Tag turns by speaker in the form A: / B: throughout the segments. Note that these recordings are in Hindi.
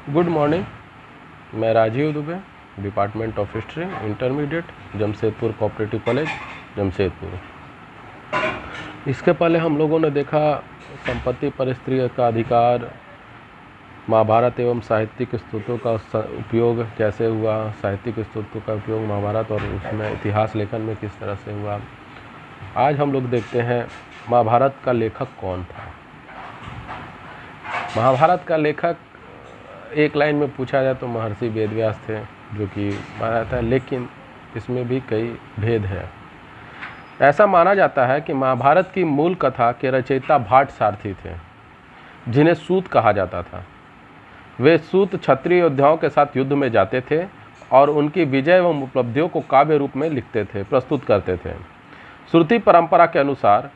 A: Good morning. मैं Rajiv Dubey, department of history, intermediate, Jamshedpur cooperative college, Jamshedpur. इसके पहले हम लोगों ने देखा संपत्ति पर स्त्री का अधिकार, महाभारत एवं साहित्यिक स्तोत्रों का उपयोग कैसे हुआ, साहित्यिक स्तोत्रों का उपयोग महाभारत और उसमें इतिहास लेखन में किस तरह से हुआ। आज हम लोग देखते हैं महाभारत का लेखक कौन था। महाभारत का लेखक एक लाइन में पूछा जाए तो महर्षि वेदव्यास थे, जो कि माना जाता है, लेकिन इसमें भी कई भेद हैं। ऐसा माना जाता है कि महाभारत की मूल कथा के रचयिता भाट सारथी थे, जिन्हें सूत कहा जाता था। वे सूत क्षत्रिय योद्धाओं के साथ युद्ध में जाते थे और उनकी विजय एवं उपलब्धियों को काव्य रूप में लिखते थे, प्रस्तुत करते थे। श्रुति परंपरा के अनुसार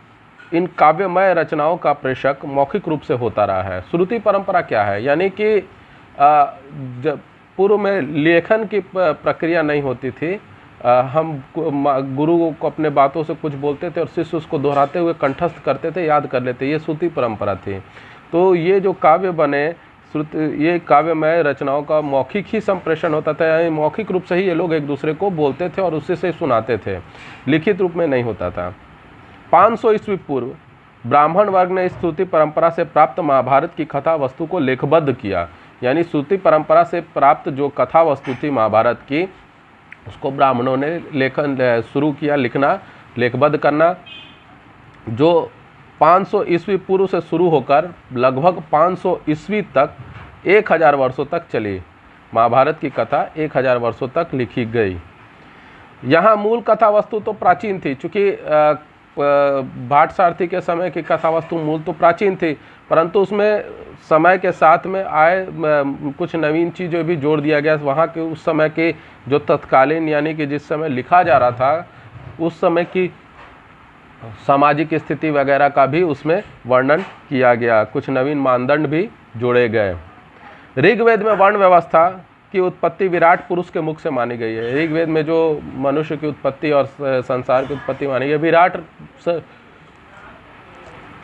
A: इन काव्यमय रचनाओं का प्रेषक मौखिक रूप से होता रहा है। श्रुति परंपरा क्या है? यानी कि जब पूर्व में लेखन की प्रक्रिया नहीं होती थी, हम गुरु को अपने बातों से कुछ बोलते थे और शिष्य उसको दोहराते हुए कंठस्थ करते थे, याद कर लेते। ये श्रुति परंपरा थी। तो ये जो काव्य बने, ये काव्यमय रचनाओं का मौखिक ही संप्रेषण होता था, यानी मौखिक रूप से ही ये लोग एक दूसरे को बोलते थे और उसी से सुनाते थे, लिखित रूप में नहीं होता था। 500 ईस्वी पूर्व ब्राह्मण वर्ग ने इस श्रुति परंपरा से प्राप्त महाभारत की कथा वस्तु को लेखबद्ध किया। यानी श्रुति परंपरा से प्राप्त जो कथा वस्तु थी महाभारत की, उसको ब्राह्मणों ने लेखन शुरू किया, लिखना, लेखबद्ध करना, जो 500 ईस्वी पूर्व से शुरू होकर लगभग 500 ईस्वी तक 1000 वर्षों तक चली। महाभारत की कथा 1000 वर्षों तक लिखी गई। यहाँ मूल कथा वस्तु तो प्राचीन थी, चूँकि भाट सारथी के समय की कथा वस्तु मूल तो प्राचीन थी, परंतु उसमें समय के साथ में आए कुछ नवीन चीज़ें भी जोड़ दिया गया। वहाँ के उस समय के जो तत्कालीन, यानी कि जिस समय लिखा जा रहा था, उस समय की सामाजिक स्थिति वगैरह का भी उसमें वर्णन किया गया। कुछ नवीन मानदंड भी जोड़े गए। ऋग्वेद में वर्ण व्यवस्था की उत्पत्ति विराट पुरुष के मुख से मानी गई है। ऋग्वेद में जो मनुष्य की उत्पत्ति और संसार की उत्पत्ति मानी गई,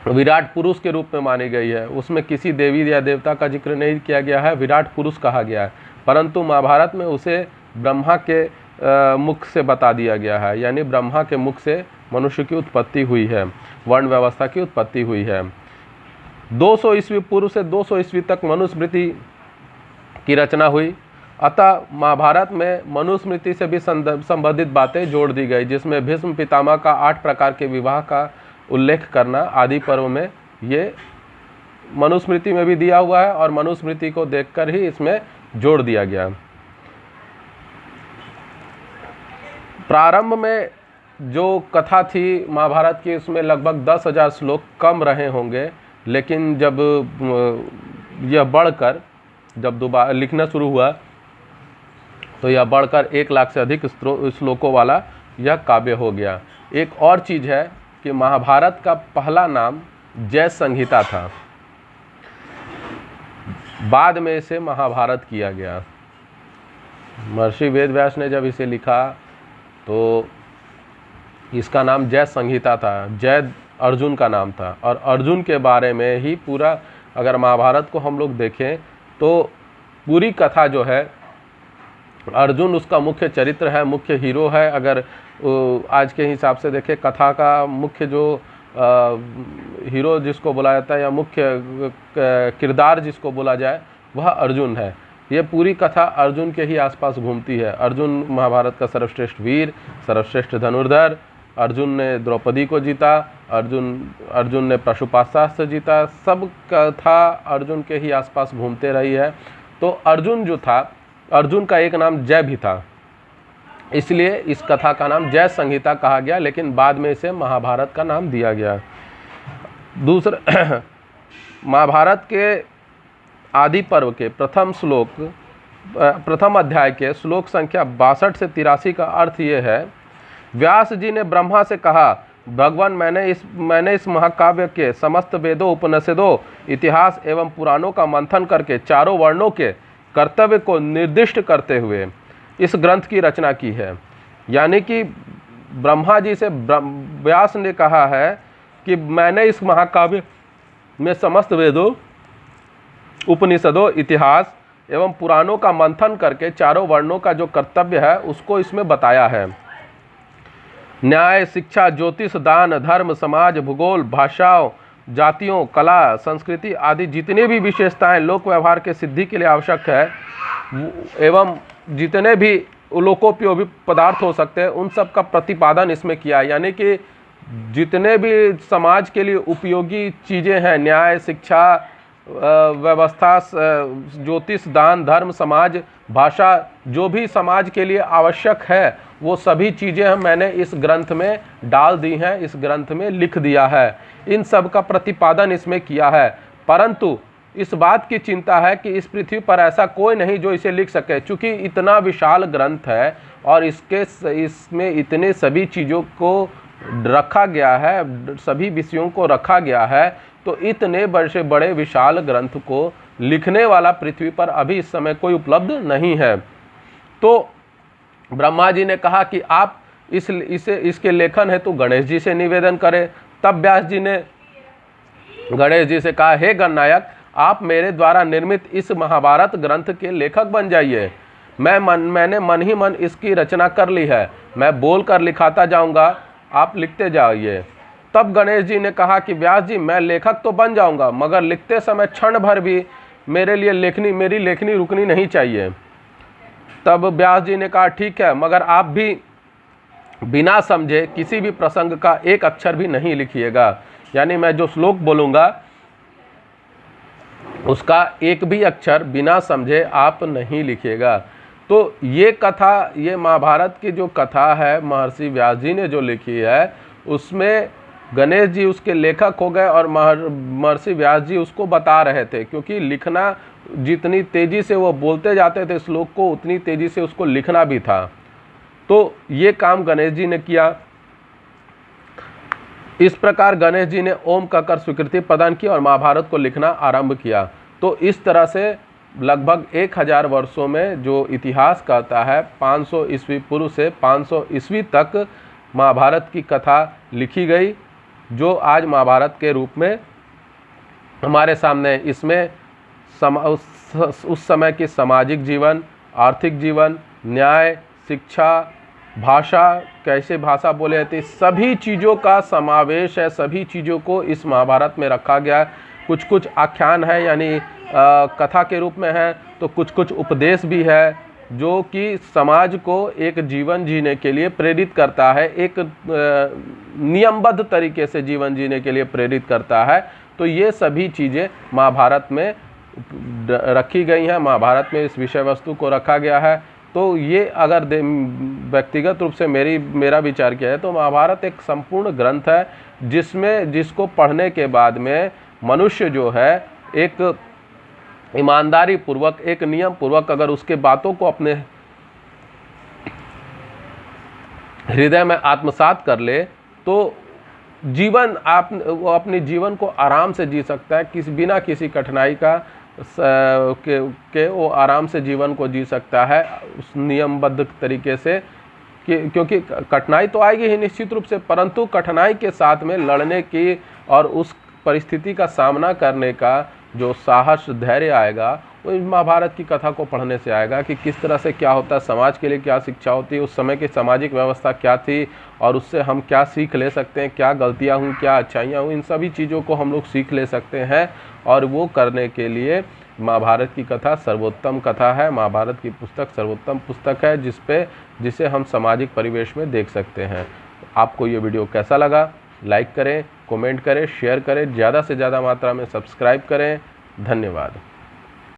A: विराट पुरुष के रूप में मानी गई है। उसमें किसी देवी या देवता का जिक्र नहीं किया गया है, विराट पुरुष कहा गया है। परंतु महाभारत में उसे ब्रह्मा के मुख से बता दिया गया है, यानी ब्रह्मा के मुख से मनुष्य की उत्पत्ति हुई है, वर्ण व्यवस्था की उत्पत्ति हुई है। 200 ईस्वी पूर्व से 200 ईस्वी तक मनुस्मृति की रचना हुई। अतः महाभारत में मनुस्मृति से भी संबंधित बातें जोड़ दी गई, जिसमें भीष्म पितामह का 8 प्रकार के विवाह का उल्लेख करना आदि पर्व में, ये मनुस्मृति में भी दिया हुआ है और मनुस्मृति को देखकर ही इसमें जोड़ दिया गया। प्रारंभ में जो कथा थी महाभारत की, उसमें लगभग 10,000 श्लोक कम रहे होंगे, लेकिन जब यह बढ़कर, जब दोबारा लिखना शुरू हुआ तो यह बढ़कर 1 लाख से अधिक श्लोकों वाला यह काव्य हो गया। एक और चीज़ है कि महाभारत का पहला नाम जय संहिता था, बाद में इसे महाभारत किया गया। महर्षि वेदव्यास ने जब इसे लिखा तो इसका नाम जय संहिता था। जय अर्जुन का नाम था और अर्जुन के बारे में ही पूरा, अगर महाभारत को हम लोग देखें तो पूरी कथा जो है, अर्जुन उसका मुख्य चरित्र है, मुख्य हीरो है। अगर आज के हिसाब से देखें, कथा का मुख्य जो हीरो जिसको बोला जाता है या मुख्य किरदार जिसको बोला जाए, वह अर्जुन है। ये पूरी कथा अर्जुन के ही आसपास घूमती है। अर्जुन महाभारत का सर्वश्रेष्ठ वीर, सर्वश्रेष्ठ धनुर्धर। अर्जुन ने द्रौपदी को जीता, अर्जुन ने पशुपाशास्त्र जीता। सब कथा अर्जुन के ही आसपास घूमते रही है। तो अर्जुन जो था, अर्जुन का एक नाम जय भी था, इसलिए इस कथा का नाम जय संहिता कहा गया, लेकिन बाद में इसे महाभारत का नाम दिया गया। दूसरा, महाभारत के आदि पर्व के प्रथम अध्याय के श्लोक संख्या 62 से 83 का अर्थ ये है: व्यास जी ने ब्रह्मा से कहा, भगवान, मैंने इस महाकाव्य के समस्त वेदों, उपनिषदों, इतिहास एवं पुराणों का मंथन करके चारों वर्णों के कर्तव्य को निर्दिष्ट करते हुए इस ग्रंथ की रचना की है। यानी कि ब्रह्मा जी से व्यास ने कहा है कि मैंने इस महाकाव्य में समस्त वेदों, उपनिषदों, इतिहास एवं पुराणों का मंथन करके चारों वर्णों का जो कर्तव्य है उसको इसमें बताया है। न्याय, शिक्षा, ज्योतिष, दान, धर्म, समाज, भूगोल, भाषाओं, जातियों, कला, संस्कृति आदि जितनी भी विशेषताएं लोक व्यवहार के सिद्धि के लिए आवश्यक है एवं जितने भी लोकोपयोगी पदार्थ हो सकते हैं उन सब का प्रतिपादन इसमें किया है। यानी कि जितने भी समाज के लिए उपयोगी चीज़ें हैं, न्याय, शिक्षा, व्यवस्था, ज्योतिष, दान, धर्म, समाज, भाषा, जो भी समाज के लिए आवश्यक है वो सभी चीज़ें मैंने इस ग्रंथ में डाल दी हैं, इस ग्रंथ में लिख दिया है। इन सब का प्रतिपादन इसमें किया है। परंतु इस बात की चिंता है कि इस पृथ्वी पर ऐसा कोई नहीं जो इसे लिख सके, क्योंकि इतना विशाल ग्रंथ है और इसमें इतने सभी चीज़ों को रखा गया है, सभी विषयों को रखा गया है। तो इतने बड़े विशाल ग्रंथ को लिखने वाला पृथ्वी पर अभी इस समय कोई उपलब्ध नहीं है। तो ब्रह्मा जी ने कहा कि आप इसके लेखन हेतु गणेश जी से निवेदन करें। तब व्यास जी ने गणेश जी से कहा, हे गणनायक, आप मेरे द्वारा निर्मित इस महाभारत ग्रंथ के लेखक बन जाइए। मैंने मन ही मन इसकी रचना कर ली है, मैं बोल कर लिखाता जाऊंगा, आप लिखते जाइए। तब गणेश जी ने कहा कि व्यास जी, मैं लेखक तो बन जाऊंगा मगर लिखते समय क्षण भर भी मेरी लेखनी रुकनी नहीं चाहिए। तब व्यास जी ने कहा, ठीक है, मगर आप भी बिना समझे किसी भी प्रसंग का एक अक्षर भी नहीं लिखिएगा। यानी मैं जो श्लोक बोलूँगा उसका एक भी अक्षर बिना समझे आप नहीं लिखिएगा। तो ये कथा, ये महाभारत की जो कथा है महर्षि व्यास जी ने जो लिखी है उसमें गणेश जी उसके लेखक हो गए और महर्षि व्यास जी उसको बता रहे थे, क्योंकि लिखना जितनी तेज़ी से वो बोलते जाते थे श्लोक को उतनी तेज़ी से उसको लिखना भी था। तो ये काम गणेश जी ने किया। इस प्रकार गणेश जी ने ओम कहकर स्वीकृति प्रदान की और महाभारत को लिखना आरंभ किया। तो इस तरह से लगभग 1000 वर्षों में जो इतिहास कहता है 500 ईस्वी पूर्व से 500 ईस्वी तक महाभारत की कथा लिखी गई, जो आज महाभारत के रूप में हमारे सामने। इसमें उस समय की सामाजिक जीवन, आर्थिक जीवन, न्याय, शिक्षा, भाषा, कैसे भाषा बोले जाती है, सभी चीज़ों का समावेश है। सभी चीज़ों को इस महाभारत में रखा गया है। कुछ कुछ आख्यान है यानी कथा के रूप में है, तो कुछ कुछ उपदेश भी है जो कि समाज को एक जीवन जीने के लिए प्रेरित करता है, एक नियमबद्ध तरीके से जीवन जीने के लिए प्रेरित करता है। तो ये सभी चीज़ें महाभारत में रखी गई हैं, महाभारत में इस विषय वस्तु को रखा गया है। तो ये अगर व्यक्तिगत रूप से मेरा विचार किया है तो महाभारत एक संपूर्ण ग्रंथ है जिसको पढ़ने के बाद में मनुष्य जो है एक ईमानदारी पूर्वक, एक नियम पूर्वक अगर उसके बातों को अपने हृदय में आत्मसात कर ले तो वो अपने जीवन को आराम से जी सकता है, बिना किसी कठिनाई का वो आराम से जीवन को जी सकता है उस नियमबद्ध तरीके से। क्योंकि कठिनाई तो आएगी ही निश्चित रूप से, परंतु कठिनाई के साथ में लड़ने की और उस परिस्थिति का सामना करने का जो साहस, धैर्य आएगा वो महाभारत की कथा को पढ़ने से आएगा कि किस तरह से क्या होता है, समाज के लिए क्या शिक्षा होती है, उस समय की सामाजिक व्यवस्था क्या थी और उससे हम क्या सीख ले सकते हैं, क्या गलतियां हुई, क्या अच्छाइयां हुई, इन सभी चीज़ों को हम लोग सीख ले सकते हैं। और वो करने के लिए महाभारत की कथा सर्वोत्तम कथा है, महाभारत की पुस्तक सर्वोत्तम पुस्तक है जिसे हम सामाजिक परिवेश में देख सकते हैं। आपको ये वीडियो कैसा लगा? लाइक करें, कमेंट करें, शेयर करें, ज़्यादा से ज़्यादा मात्रा में सब्सक्राइब करें। धन्यवाद।